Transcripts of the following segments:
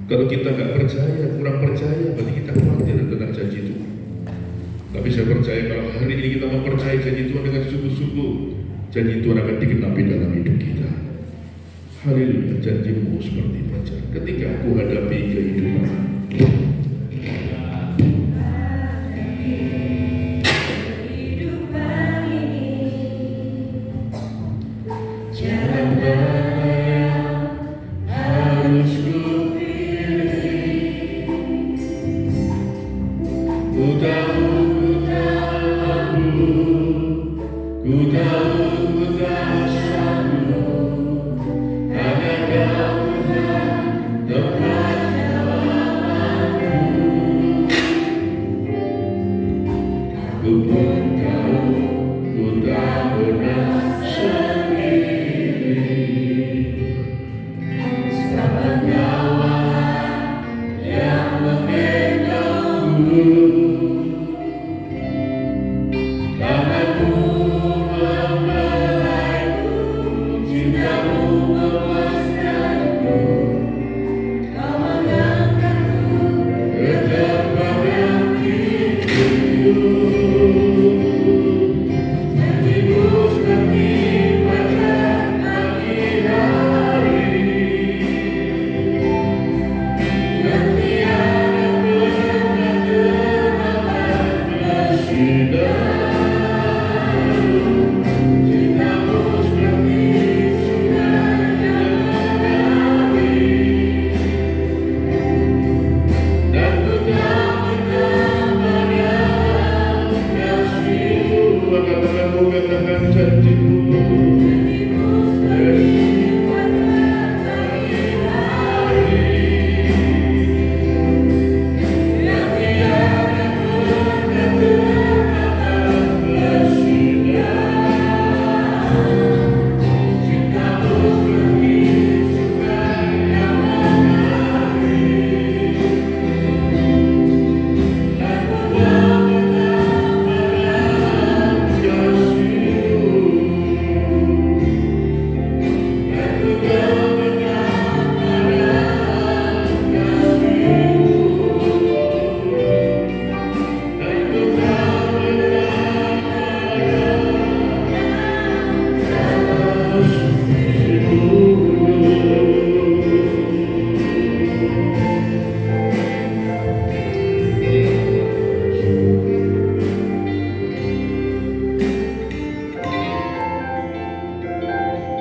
Kalau kita nggak percaya, kurang percaya, berarti kita khawatir tentang janji Tuhan. Tapi saya percaya kalau hari ini kita mempercayai janji Tuhan dengan sungguh-sungguh, janji Tuhan akan digenapi dalam hidup kita. Haleluya, janjimu seperti fajar ketika aku hadapi kehidupan.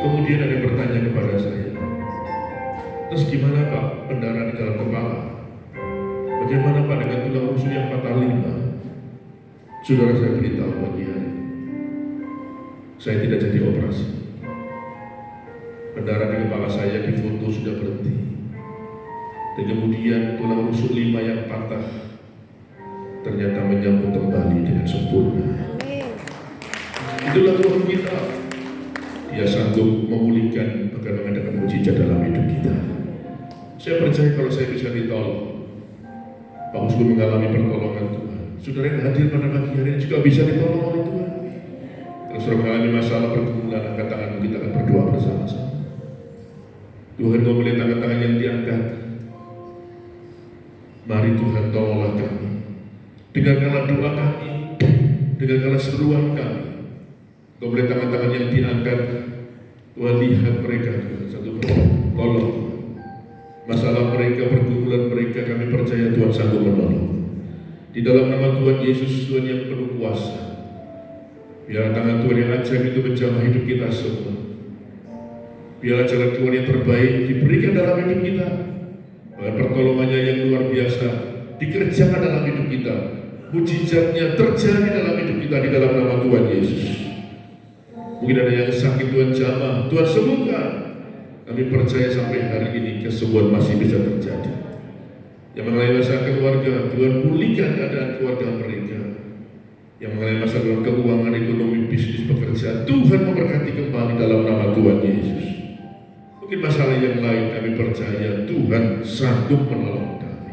Kemudian ada yang bertanya kepada saya, terus gimana Pak pendarahan di dalam kepala? Bagaimana Pak dengan tulang rusuk yang patah 5? Saudara, saya beritahu pagi hari, saya tidak jadi operasi. Pendarahan di kepala saya di foto sudah berhenti. Dan kemudian tulang rusuk 5 yang patah ternyata menyambut kembali dengan sempurna. Itulah Tuhan kita. Dia sanggup memulihkan, bahkan mengadakan mujizat dalam hidup kita. Saya percaya kalau saya bisa ditolong, Pak Usku mengalami pertolongan Tuhan. Saudara yang hadir pada pagi hari ini juga bisa ditolong oleh Tuhan. Kalau saudara mengalami masalah pergumulan, angkat tangan, kita akan berdoa bersama-sama. Tuhan, kau melihat tangan-tangan yang diangkat. Mari Tuhan, tolonglah kami. Dengarkanlah doa kami, dengarkanlah seruan kami. Kau melihat tangan-tangan yang diangkat. Tuhan, lihat mereka satu persatu. Tolong masalah mereka, pergumulan mereka, kami percaya Tuhan sanggup menolong. Di dalam nama Tuhan Yesus, Tuhan yang penuh kuasa, biar tangan Tuhan yang ajaib itu menjamah hidup kita semua. Biarlah jalan Tuhan yang terbaik diberikan dalam hidup kita. Bahkan pertolongannya yang luar biasa dikerjakan dalam hidup kita. Mujizatnya terjadi dalam hidup kita di dalam nama Tuhan Yesus. Mungkin ada yang sakit, Tuhan jamah, Tuhan sembuhkan. Kami percaya sampai hari ini kesembuhan masih bisa terjadi. Yang mengalami masalah keluarga, Tuhan pulihkan keadaan keluarga mereka. Yang mengalami masalah dalam keuangan, ekonomi, bisnis, pekerjaan, Tuhan memberkati kembali dalam nama Tuhan Yesus. Mungkin masalah yang lain, kami percaya Tuhan sanggup menolong kami.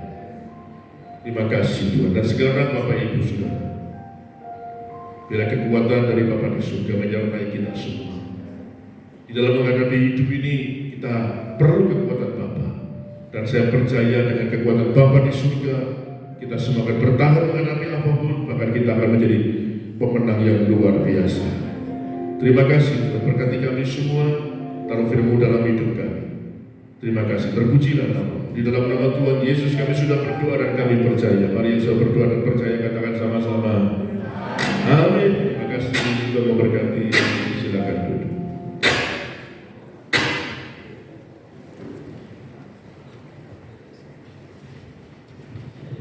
Terima kasih Tuhan. Dan sekarang Bapak Ibu Saudara, bila kekuatan dari Bapa di surga menyertai kita semua. Di dalam menghadapi hidup ini, kita perlu kekuatan Bapa. Dan saya percaya dengan kekuatan Bapa di surga, kita semua akan bertahan menghadapi apapun, bahkan kita akan menjadi pemenang yang luar biasa. Terima kasih Tuhan, berkati kami semua, taruh firman-Mu dalam hidup kami. Terima kasih, terpujilah nama. Di dalam nama Tuhan Yesus kami sudah berdoa dan kami percaya. Mari yang sudah berdoa dan percaya katakan sama-sama. Amin. Terima kasih, Tuhan memberkati. Silakan duduk.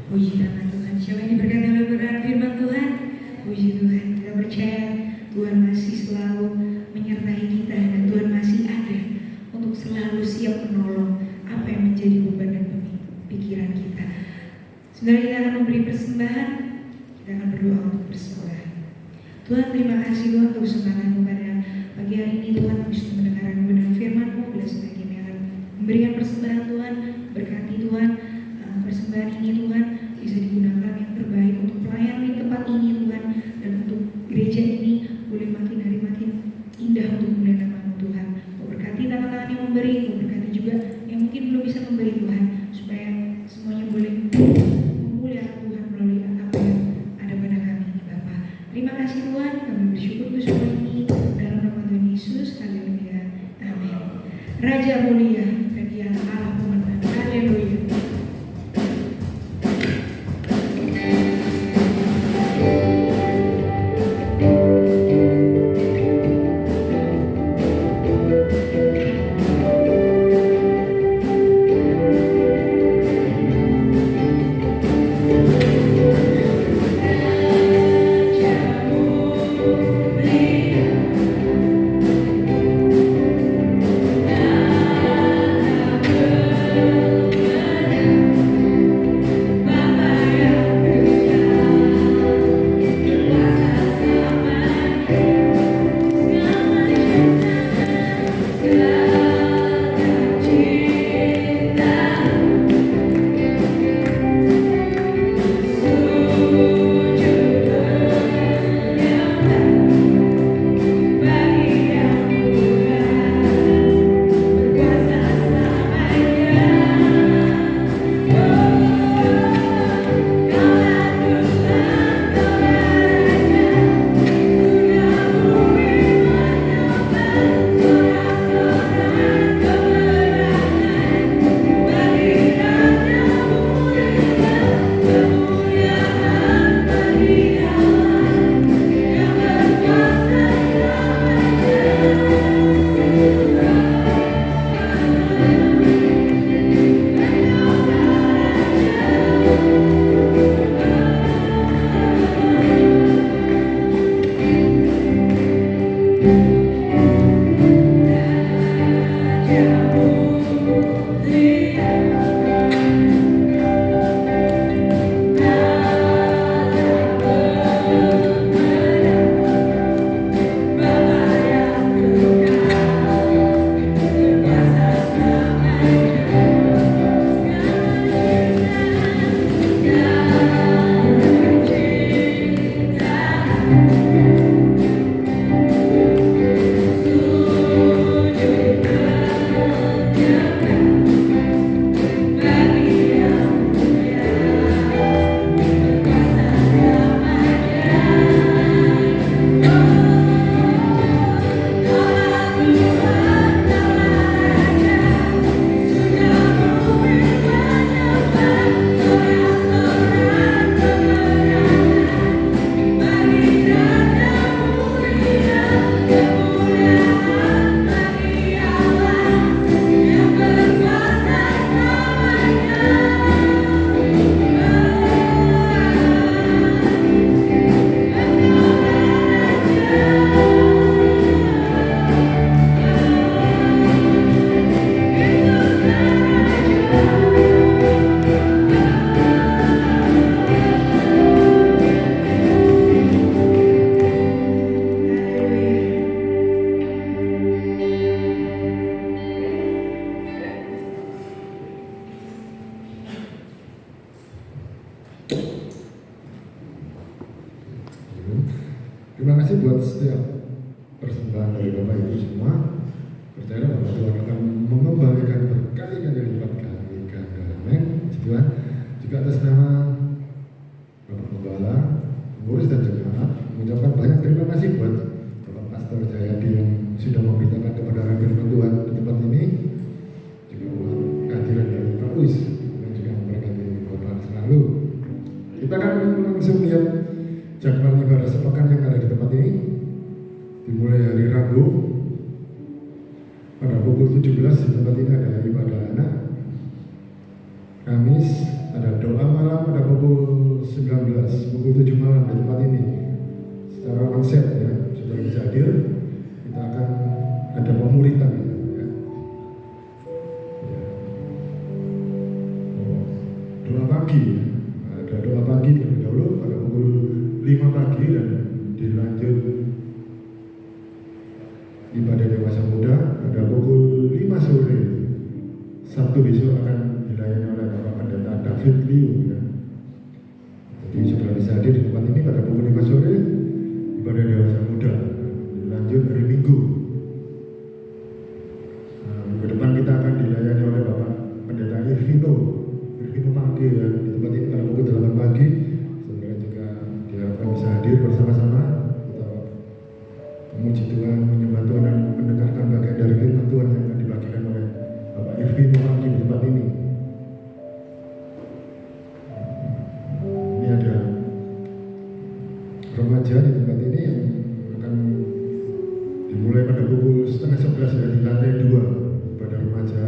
Puji nama Tuhan. Siapa yang diberkati oleh kebenaran firman Tuhan? Puji Tuhan. Kita percaya Tuhan masih selalu menyertai kita dan Tuhan masih ada untuk selalu siap menolong apa yang menjadi beban dan pikiran kita. Sebenarnya kita akan memberi persembahan, kita akan berdoa untuk persembahan. Tuhan, terima kasih Tuhan untuk kesempatan pada pagi hari ini. Tuhan, kami sudah mendengarkan kebenaran firman-Mu. Bila sudah kami akan memberikan persembahan Tuhan, berkati Tuhan persembahan ini Tuhan bisa digunakan yang terbaik untuk pelayanan di tempat ini Tuhan, dan untuk gereja ini boleh makin hari makin indah untuk memuliakan nama Tuhan. Berkati tangan-tangan yang memberi, berkati juga yang mungkin belum bisa memberi Tuhan, supaya semuanya boleh memuliakan Tuhan melalui apa yang ada pada kami ini Bapa. Terima kasih Tuhan, kami bersyukur untuk semua ini dalam nama Tuhan Yesus. Haleluya, amin. Raja mulia dan Dia Allah pemenang. Haleluya. Terima kasih buat setiap persembahan dari Bapak Ibu semua. Percaya bahwa Tuhan akan mengembalikan berkali-kali lipat kali. Tuhan. Juga atas nama Bapak Gembala, pengurus dan jemaat mengucapkan banyak terima kasih buat Bapak Pastor Jayadi yang sudah memberitakan kebenaran firman Tuhan di tempat ini, juga buat kehadiran dari Pak Us yang juga memberkati Bapak selalu. Kita akan langsung lihat jadwal ibadah sepekan yang ada di tempat ini. Dimulai hari Rabu pada pukul 17 di tempat ini ada ibadah anak. Kamis ada doa malam pada pukul 19, pukul 7 malam di tempat ini. Secara konsep ya, sudah bisa hadir. Kita akan ada pemuritan ya. Doa pagi ya. Ada doa pagi terlebih dahulu pada pukul 5 pagi dan dilanjut ibadah dewasa muda pada pukul 5 sore. Sabtu besok akan dilayani oleh Bapak Pendeta David Liu ya. Jadi sudah bisa hadir di tempat ini pada pukul 5 sore ibadah dewasa muda. Dilanjut hari Minggu. Minggu depan kita akan dilayani oleh Bapak Pendeta Irvino pagi ya di tempat ini pada pukul 8 pagi. Saudara juga diharapkan bisa hadir bersama-sama kita memuji Tuhan, menyembah Tuhan dan mendengarkan bagian dari firman Tuhan yang akan dibagikan oleh Bapak Irvino pagi di tempat ini. Ini ada remaja di tempat ini yang akan dimulai pada pukul 10:30 ya, di lantai 2 ibadah remaja.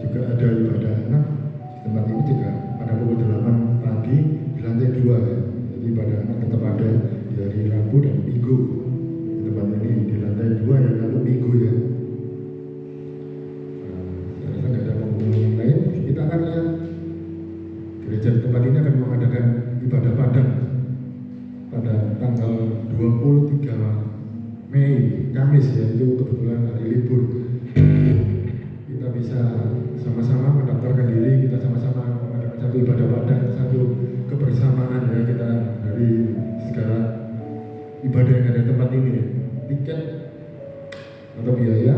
Juga ada ibadah anak di tempat ini juga pada pukul 8 pagi di lantai 2 ya. Jadi ibadah anak tetap ada di hari Rabu dan Minggu di tempat ini di lantai 2 ya, lalu Minggu ya. Saya rasa nggak ada pengumuman yang lain. Kita akan lihat gereja di tempat ini akan mengadakan ibadah padang pada tanggal 23 Mei, Kamis ya, itu kebetulan hari libur. Kita bisa sama-sama mendaftarkan diri, kita sama-sama mengadakan satu ibadah padang, satu kebersamaan ya kita dari segala ibadah yang ada di tempat ini. Tiket atau biaya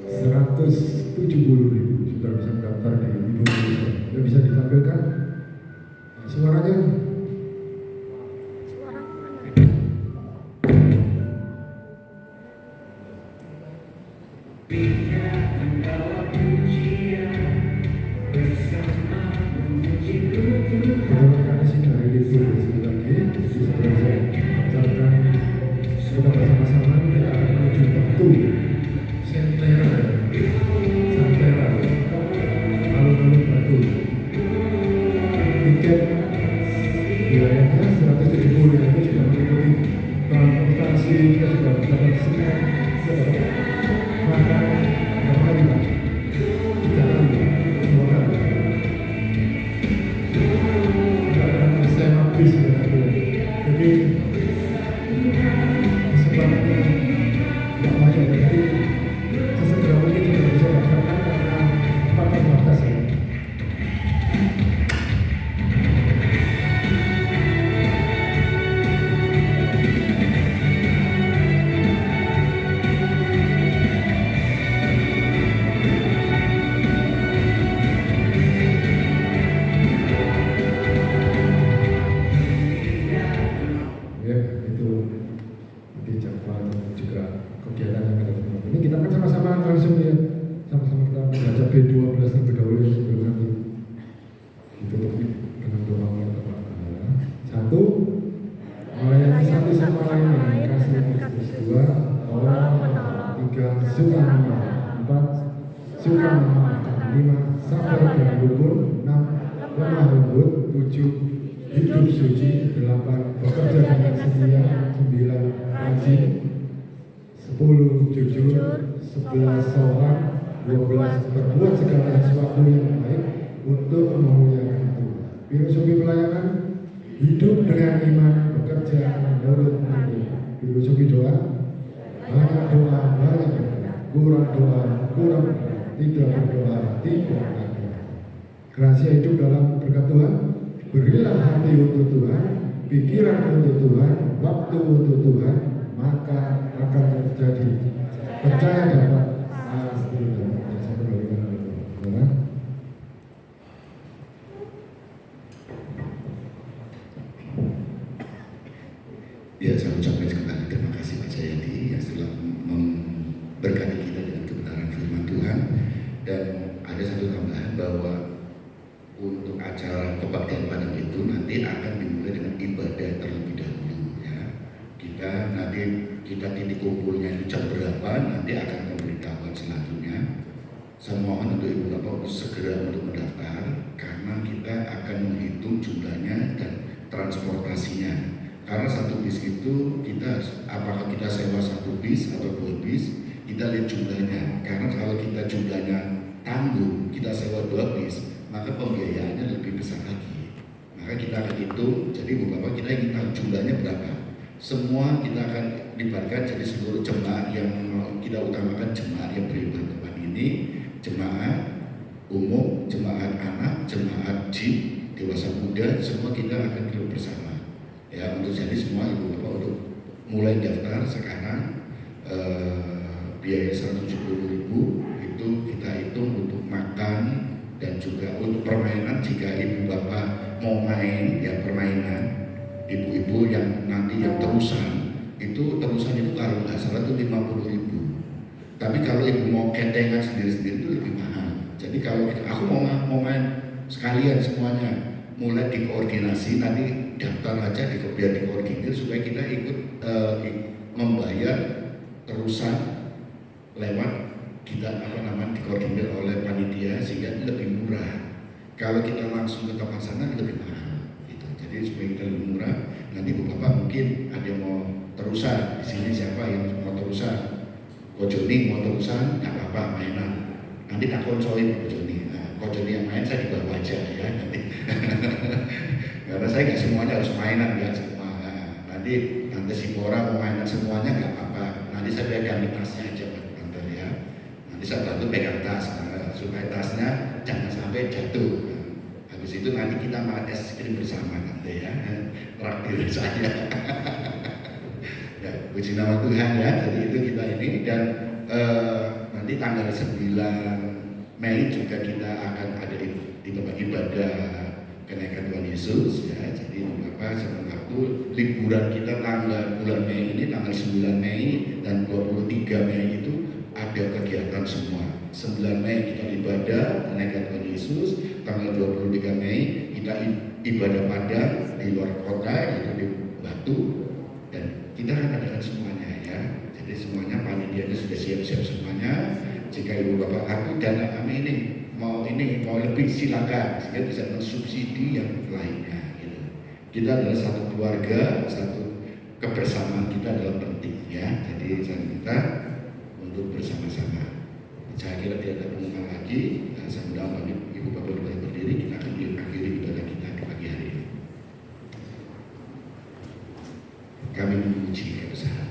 170.000. Sudah bisa mendaftar di Ibu Indonesia. Ya, bisa ditampilkan suaranya. Rahasia hidup dalam berkat Tuhan, berilah hati untuk Tuhan, pikiran untuk Tuhan, waktu untuk Tuhan, maka akan terjadi. Percaya dapat pasti dapat. Saya kembalikan itu. kebaktian Padang itu nanti akan dimulai dengan ibadah terlebih dahulu ya. Kita titik kumpulnya itu jam berapa nanti akan memberitahukan selanjutnya. Saya mohon untuk Ibu Bapak untuk segera untuk mendaftar karena kita akan menghitung jumlahnya dan transportasinya. Karena satu bis itu apakah kita sewa satu bis atau 2 bis, kita lihat jumlahnya. Karena kalau kita jumlahnya tanggung, kita sewa 2 bis, maka pembiayaannya lebih besar lagi. Maka kita akan hitung, jadi Ibu Bapak kita ingin tahu jumlahnya berapa. Semua kita akan libatkan, jadi seluruh jemaat yang kita utamakan jemaat yang beribadah tempat ini, jemaat umum, jemaat anak, jemaat jin, dewasa muda, semua kita akan duduk bersama. Ya, untuk jadi semua Ibu Bapak untuk mulai daftar sekarang biaya 170.000 itu kita hitung untuk makan dan juga untuk permainan. Jika Ibu Bapak mau main ya permainan, ibu-ibu yang nanti yang terusan itu kalau nggak salah itu 50.000. Tapi kalau ibu mau kentengan sendiri-sendiri itu lebih mahal. Jadi kalau aku mau main sekalian semuanya, mulai dikoordinasi, nanti daftar aja biar dikoordinir supaya kita ikut membayar terusan lewat kita dikoordinir oleh panitia sehingga lebih murah. Kalau kita langsung ke tempat sana lebih mahal gitu. Jadi supaya kita lebih murah, nanti Bapak mungkin ada yang mau terusan di sini, siapa yang mau terusan? Kojoni mau terusan nggak apa-apa, mainan. Nanti tak konsolin Kojoni. Kojoni yang main saya dibawa aja ya nanti. Karena saya nggak semuanya harus mainan ya semua. Nanti si Bora mau mainan semuanya nggak apa-apa. Nanti saya pegang tasnya aja Tante ya. Nanti saya bantu pegang tas supaya tasnya jangan sampai jatuh. Habis itu nanti kita makan es krim bersama Tante ya. Traktir saya. Ya, puji nama Tuhan ya. Jadi itu kita ini dan nanti tanggal 9 Mei juga kita akan ada di tempat ibadah kenaikan Tuhan Yesus ya. Jadi Bapak sebelum waktu liburan kita tanggal bulan Mei ini tanggal 9 Mei dan 23 Mei itu ada kegiatan semua. 9 Mei kita ibadah kenaikan Tuhan Yesus, tanggal 23 Mei kita ibadah Padang di luar kota yaitu di Batu, dan kita akan adakan semuanya ya. Jadi semuanya panitianya sudah siap-siap semuanya. Jika Ibu Bapak aku dana kami ini mau lebih silakan, sehingga bisa mensubsidi yang lainnya gitu. Kita adalah satu keluarga, satu kebersamaan kita adalah penting ya. Jadi saya minta untuk bersama-sama. Saya kira tidak ada pengumuman lagi. Saya mudah Ibu Bapak boleh berdiri, kita akan mengakhiri ibadah kita di pagi hari ini. Kami memuji kebesaran.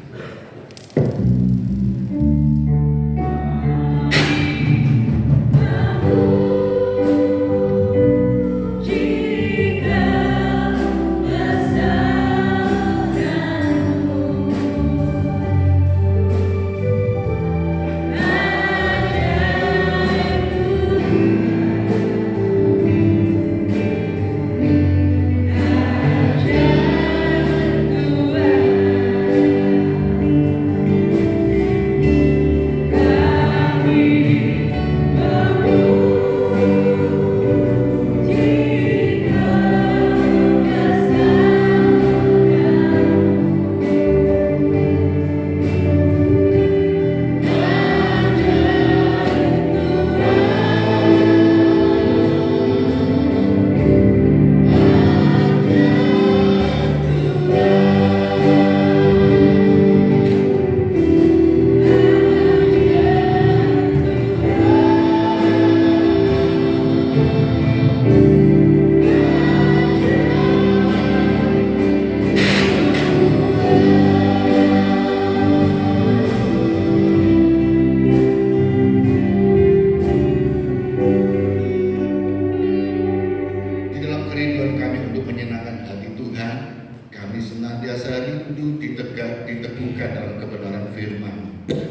Diteguhkan dalam kebenaran firman.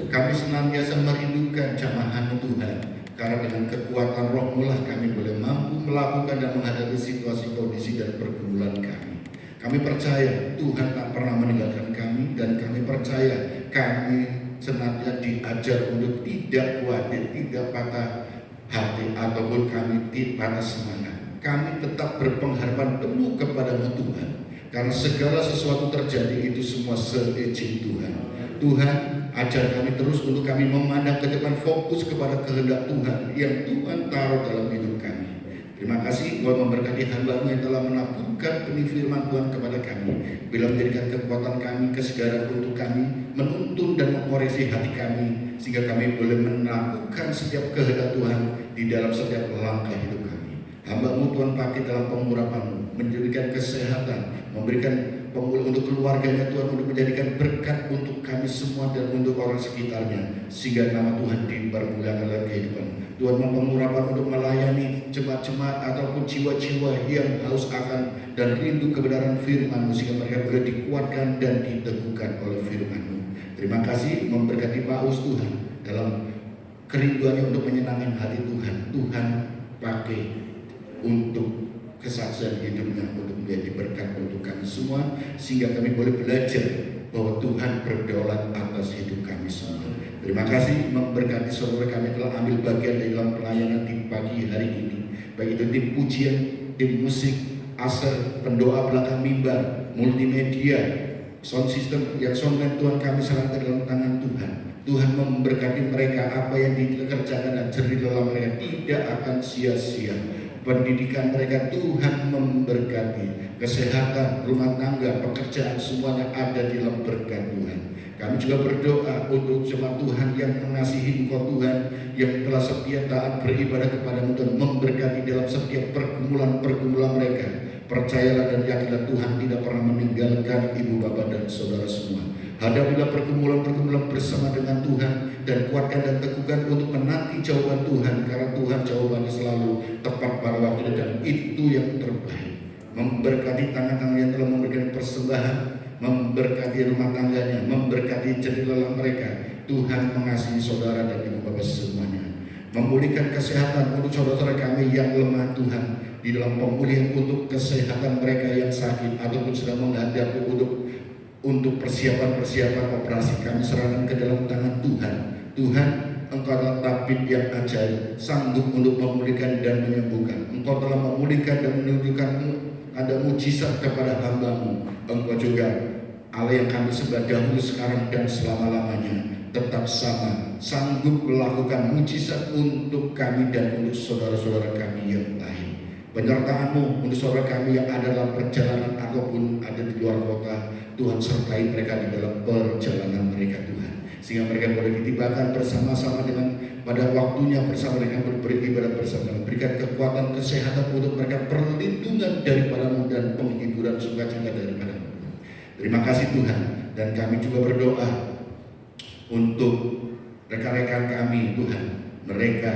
Kami senantiasa merindukan jamahan Tuhan, karena dengan kekuatan Roh mulah kami boleh mampu melakukan dan menghadapi situasi, kondisi dan pergumulan kami. Kami percaya Tuhan tak pernah meninggalkan kami, dan kami percaya kami senantiasa diajar untuk tidak khawatir, tidak patah hati ataupun kami patah semangat. kami tetap berpengharapan penuh kepada-Mu Tuhan. Karena segala sesuatu terjadi itu semua seizin Tuhan. Tuhan, ajar kami terus untuk kami memandang ke depan, fokus kepada kehendak Tuhan yang Tuhan taruh dalam hidup kami. Terima kasih Tuhan memberkati hamba-Mu yang telah menaburkan benih firman Tuhan kepada kami, bila menjadikan kekuatan kami, kesegaran untuk kami, menuntun dan mengoreksi hati kami, sehingga kami boleh melakukan setiap kehendak Tuhan di dalam setiap langkah hidup kami. Hamba-Mu Tuhan pakai dalam pengurapan-Mu, menjadikan kesehatan, memberikan pemulihan untuk keluarganya Tuhan, untuk menjadikan berkat untuk kami semua dan untuk orang sekitarnya, sehingga nama Tuhan dipermuliakan dalam kehidupan. Tuhan mempermurahkan untuk melayani jemaat-jemaat ataupun jiwa-jiwa yang haus akan dan rindu kebenaran firman-Mu, sehingga mereka boleh dikuatkan dan diteguhkan oleh firman-Mu. Terima kasih memberkati Pak Us Tuhan dalam kerinduannya untuk menyenangkan hati Tuhan. Tuhan pakai untuk kesaksian hidupnya untuk menjadi berkat untuk kami semua, sehingga kami boleh belajar bahwa Tuhan berdaulat atas hidup kami semua. Terima kasih memberkati saudara kami telah ambil bagian dalam pelayanan di pagi hari ini, baik itu tim pujian, tim musik, aser, pendoa belakang mimbar, multimedia, sound system yang soundman, Tuhan kami serahkan dalam tangan Tuhan. Tuhan memberkati mereka, apa yang dikerjakan dan jerih lelah mereka tidak akan sia-sia. Pendidikan mereka Tuhan memberkati, kesehatan, rumah tangga, pekerjaan semuanya ada di dalam berkat Tuhan. Kami juga berdoa untuk jemaat Tuhan yang mengasihi Engkau Tuhan, yang telah setia taat beribadah kepada-Mu Tuhan, memberkati dalam setiap pergumulan mereka. Percayalah dan yakinlah Tuhan tidak pernah meninggalkan ibu bapa dan saudara semua. Hadapilah pergumulan bersama dengan Tuhan, dan kuatkan dan teguhkan untuk menanti jawaban Tuhan, karena Tuhan jawabannya selalu tepat pada waktunya dan itu yang terbaik. Memberkati tangan-tangan yang telah memberikan persembahan, memberkati rumah tangganya, memberkati jerih lelah mereka. Tuhan mengasihi saudara dan ibu bapak semuanya. Memulihkan kesehatan untuk saudara-saudara kami yang lemah Tuhan, di dalam pemulihan untuk kesehatan mereka yang sakit ataupun sedang menghadapi untuk persiapan operasi, kami serahkan ke dalam tangan Tuhan. Tuhan, Engkau adalah tabib yang ajaib, sanggup untuk memulihkan dan menyembuhkan. Engkau telah memulihkan dan menunjukkan ada mujizat kepada hamba-Mu. Engkau juga Allah yang kami sembah dahulu, sekarang dan selama-lamanya tetap sama, sanggup melakukan mujizat untuk kami dan untuk saudara-saudara kami yang lain. Penyertaan-Mu untuk saudara kami yang ada dalam perjalanan ataupun ada di luar kota, Tuhan sertai mereka di dalam perjalanan mereka Tuhan, sehingga mereka boleh ditibakan bersama-sama dengan pada waktunya bersama dengan beribadah bersama. Berikan kekuatan kesehatan untuk mereka, perlindungan daripada-Mu dan penghiburan sukacita daripada-Mu. Terima kasih Tuhan, dan kami juga berdoa untuk rekan-rekan kami Tuhan, mereka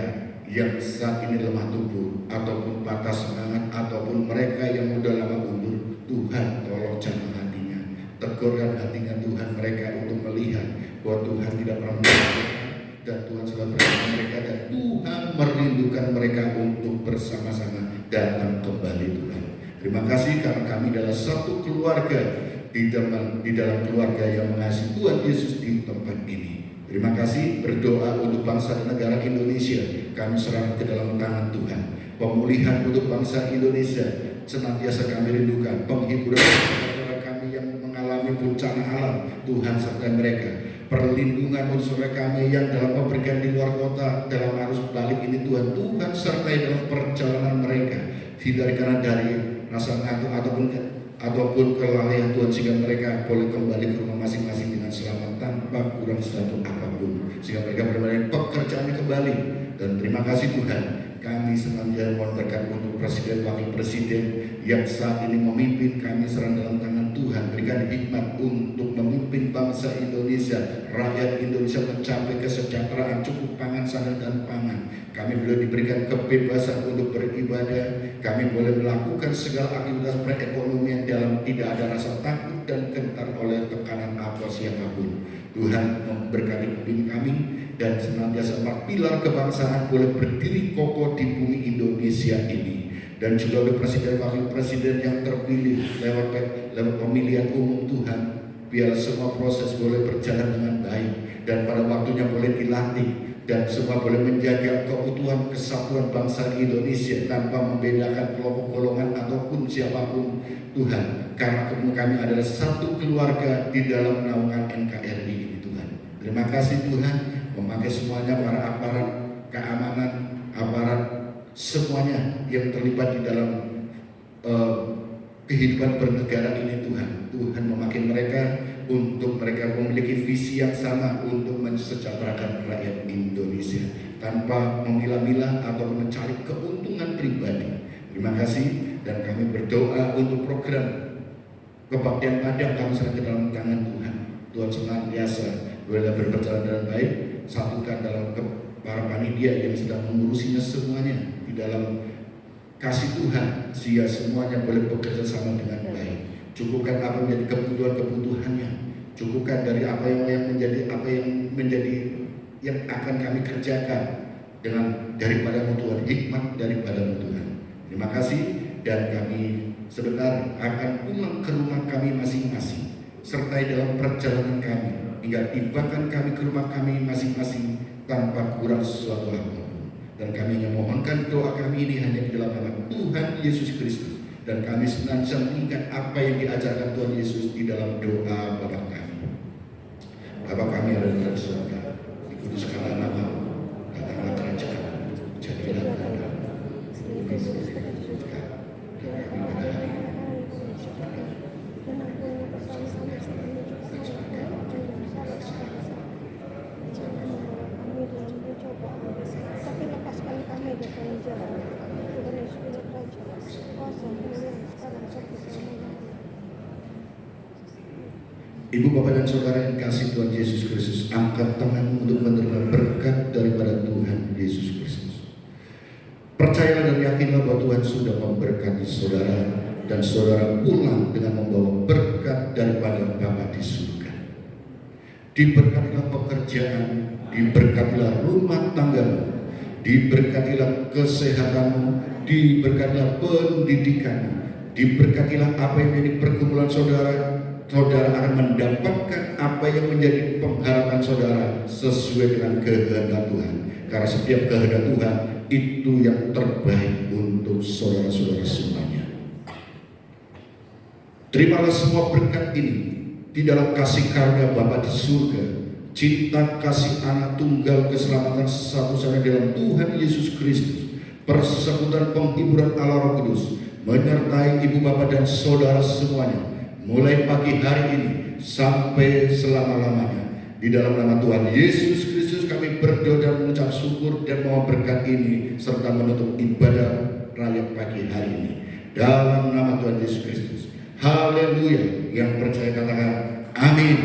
yang saat ini lemah tubuh ataupun patah semangat ataupun mereka yang sudah lama mundur. Tuhan tolong jamah hatinya, tegurkan hatinya Tuhan mereka untuk melihat bahwa Tuhan tidak pernah meninggalkan dan Tuhan selalu bersama mereka, dan Tuhan merindukan mereka untuk bersama-sama datang kembali Tuhan. Terima kasih karena kami adalah satu keluarga di dalam keluarga yang mengasihi Tuhan Yesus di tempat ini. Terima kasih, berdoa untuk bangsa dan negara Indonesia, kami serahkan ke dalam tangan Tuhan. Pemulihan untuk bangsa Indonesia senantiasa kami rindukan. Penghiburan saudara kami yang mengalami bencana alam, Tuhan sertai mereka. Perlindungan untuk saudara kami yang dalam pemberkatan di luar kota dalam arus balik ini Tuhan, Tuhan sertai dalam perjalanan mereka. Hindari karena dari rasa ngantuk ataupun kelalaian Tuhan, sehingga mereka boleh kembali ke rumah masing-masing dengan selamat tanpa kurang satu apapun, sehingga mereka benar-benar pekerjaannya kembali. Dan terima kasih Tuhan, kami senantiasa mohon berkat untuk Presiden, Wakil Presiden yang saat ini memimpin, kami serahkan dalam tangan Tuhan. Berikan hikmat untuk memimpin bangsa Indonesia, rakyat Indonesia mencapai kesejahteraan, cukup pangan, sandang dan pangan. Kami boleh diberikan kebebasan untuk beribadah, kami boleh melakukan segala aktivitas perekonomian dalam tidak ada rasa takut dan gentar oleh tekanan apa siapapun. Tuhan memberkati pemimpin kami dan senantiasa pilar kebangsaan boleh berdiri kokoh di bumi Indonesia ini, dan juga oleh Presiden Wakil Presiden yang terpilih lewat pemilihan umum Tuhan. Biar semua proses boleh berjalan dengan baik dan pada waktunya boleh dilantik dan semua boleh menjaga keutuhan kesatuan bangsa Indonesia tanpa membedakan kelompok golongan ataupun siapapun Tuhan, karena kami adalah satu keluarga di dalam naungan NKRI ini Tuhan. Terima kasih Tuhan, memakai semuanya para aparat keamanan, aparat semuanya yang terlibat di dalam kehidupan bernegara ini Tuhan. Tuhan memakai mereka untuk mereka memiliki visi yang sama untuk mensejahterakan rakyat Indonesia tanpa memilah-milah atau mencari keuntungan pribadi. Terima kasih, dan kami berdoa untuk program kebaktian Padang kami serahkan dalam tangan Tuhan. Tuhan senantiasa boleh berjalan dengan baik, satukan dalam para panitia yang sedang mengurusinya semuanya di dalam kasih Tuhan, sehingga semuanya boleh bekerja sama dengan baik. Cukupkan apa yang menjadi kebutuhannya, cukupkan dari apa yang menjadi yang akan kami kerjakan daripada Tuhan, hikmat daripada Tuhan. Terima kasih, dan kami sebentar akan pulang ke rumah kami masing-masing, sertai dalam perjalanan kami hingga tibakan kami ke rumah kami masing-masing tanpa kurang sesuatu apapun. Dan kami hanya mohonkan doa kami ini hanya di dalam nama Tuhan Yesus Kristus. Dan kami senantiasa mengingat apa yang diajarkan Tuhan Yesus di dalam doa Bapa kami. Bapa kami yang ada di dalam surga, dikuduskanlah namamu, datanglah kerajaan, jadilah kehendakmu di surga dan kami pada hari ini. Tapi lepaskan kami dari jalan Ibu, Bapak, dan Saudara yang kasih Tuhan Yesus Kristus, angkat tanganmu untuk menerima berkat daripada Tuhan Yesus Kristus. Percayalah dan yakinlah bahwa Tuhan sudah memberkati saudara, dan saudara pulang dengan membawa berkat daripada Bapa di surga. Diberkatilah pekerjaan, diberkatilah rumah tanggamu, diberkatilah kesehatanmu, diberkatilah pendidikanmu, diberkatilah apa yang menjadi pergumulan saudara. Saudara akan mendapatkan apa yang menjadi pengharapan saudara sesuai dengan kehendak Tuhan. Karena setiap kehendak Tuhan itu yang terbaik untuk saudara-saudara semuanya. Terimalah semua berkat ini di dalam kasih karunia Bapa di surga, cinta kasih anak tunggal keselamatan satu-satunya dalam Tuhan Yesus Kristus, persekutuan penghiburan Allah Roh Kudus menyertai ibu bapa dan saudara semuanya, mulai pagi hari ini sampai selama-lamanya. Di dalam nama Tuhan Yesus Kristus kami berdoa dan mengucap syukur dan mohon berkat ini serta menutup ibadah raya pagi hari ini. Dalam nama Tuhan Yesus Kristus. Haleluya. Yang percaya katakan amin.